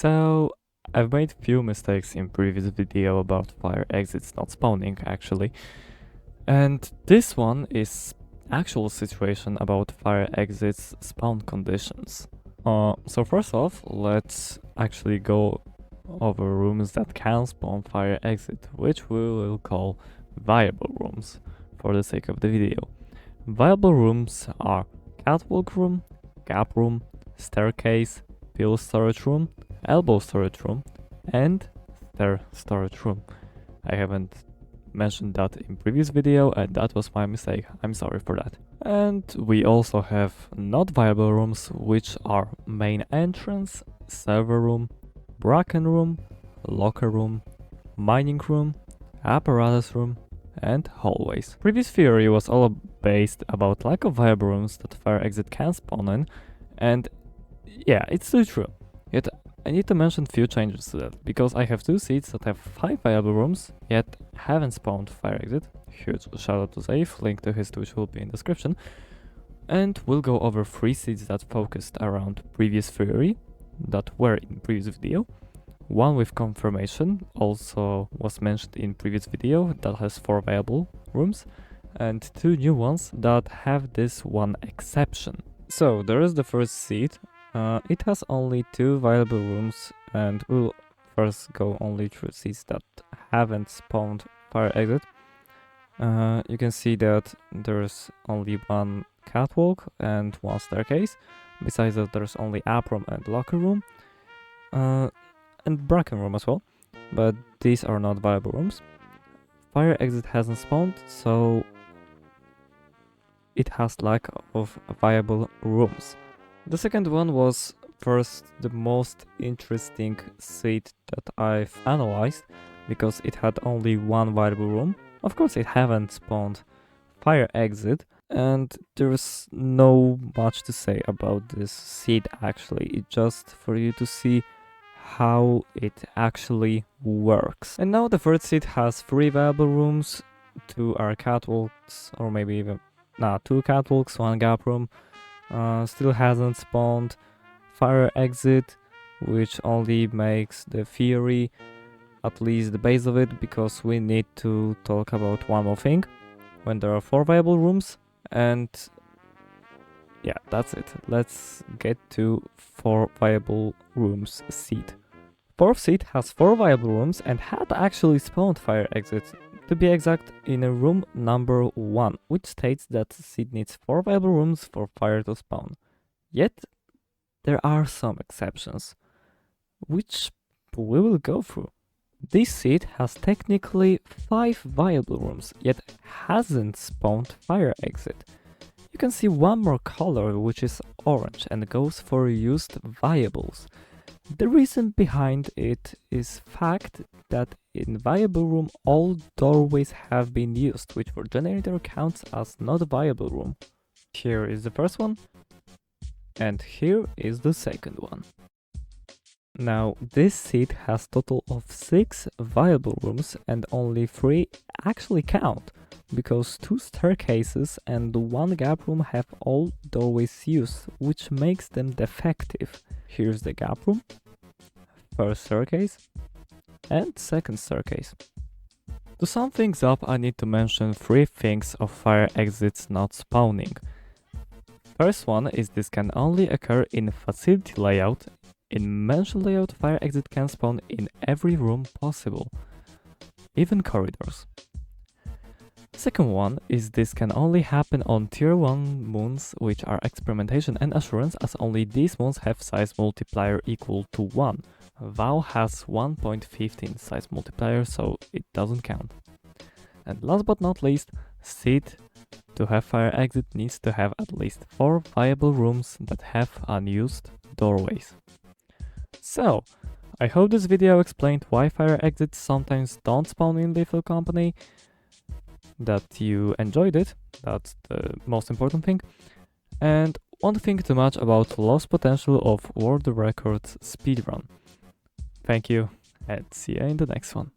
So, I've made few mistakes in previous video about fire exits not spawning actually. And this one is actual situation about fire exits spawn conditions. So first off, let's actually go over rooms that can spawn fire exit, which we will call viable rooms for the sake of the video. Viable rooms are catwalk room, gap room, staircase, pill storage room, elbow storage room, and stair storage room. I haven't mentioned that in previous video and that was my mistake, I'm sorry for that. And we also have not viable rooms, which are main entrance, server room, bracken room, locker room, mining room, apparatus room, and hallways. Previous theory was all based about lack of viable rooms that fire exit can spawn in, and yeah, it's still true. Yet I need to mention few changes to that, because I have two seats that have 5 viable rooms, yet haven't spawned fire exit. Huge shout out to Safe, link to his Twitch will be in description. And we'll go over 3 seats that focused around previous theory, that were in previous video. One with confirmation, also was mentioned in previous video, that has 4 viable rooms, and 2 new ones that have this one exception. So there is the first seat. It has only 2 viable rooms, and we'll first go only through seats that haven't spawned fire exit. You can see that there's only 1 catwalk and 1 staircase. Besides that, there's only app room and locker room, and bracken room as well, but these are not viable rooms. Fire exit hasn't spawned, so it has lack of viable rooms. The second one was first the most interesting seat that I've analyzed, because it had only 1 viable room. Of course it haven't spawned fire exit, and there's no much to say about this seat actually. It's just for you to see how it actually works. And now the third seat has 3 viable rooms, 2 are catwalks, or maybe even 2 catwalks, 1 gap room. Still hasn't spawned fire exit, which only makes the theory at least the base of it, because we need to talk about one more thing when there are 4 viable rooms. And yeah, that's it. Let's get to 4 viable rooms seat. 4th seat has 4 viable rooms and had actually spawned fire exit, to be exact, in a room number 1, which states that the seat needs 4 viable rooms for fire to spawn. Yet, there are some exceptions, which we will go through. This seat has technically 5 viable rooms, yet hasn't spawned fire exit. You can see one more color, which is orange, and goes for used viables. The reason behind it is fact that in viable room all doorways have been used, which for generator counts as not a viable room. Here is the first one, and here is the second one. Now this seat has total of 6 viable rooms and only 3 actually count, because 2 staircases and 1 gap room have all doorways used, which makes them defective. Here's the gap room, first staircase, and second staircase. To sum things up, I need to mention 3 things of fire exits not spawning. First one is this can only occur in facility layout. In mansion layout, fire exit can spawn in every room possible, even corridors. Second one is this can only happen on tier 1 moons, which are experimentation and assurance, as only these moons have size multiplier equal to 1. WoW has 1.15 size multiplier, so it doesn't count. And last but not least, seat to have fire exit needs to have at least 4 viable rooms that have unused doorways. So, I hope this video explained why fire exits sometimes don't spawn in Lethal Company, that you enjoyed it, that's the most important thing, and won't think too much about lost potential of world records speedrun. Thank you, and see you in the next one.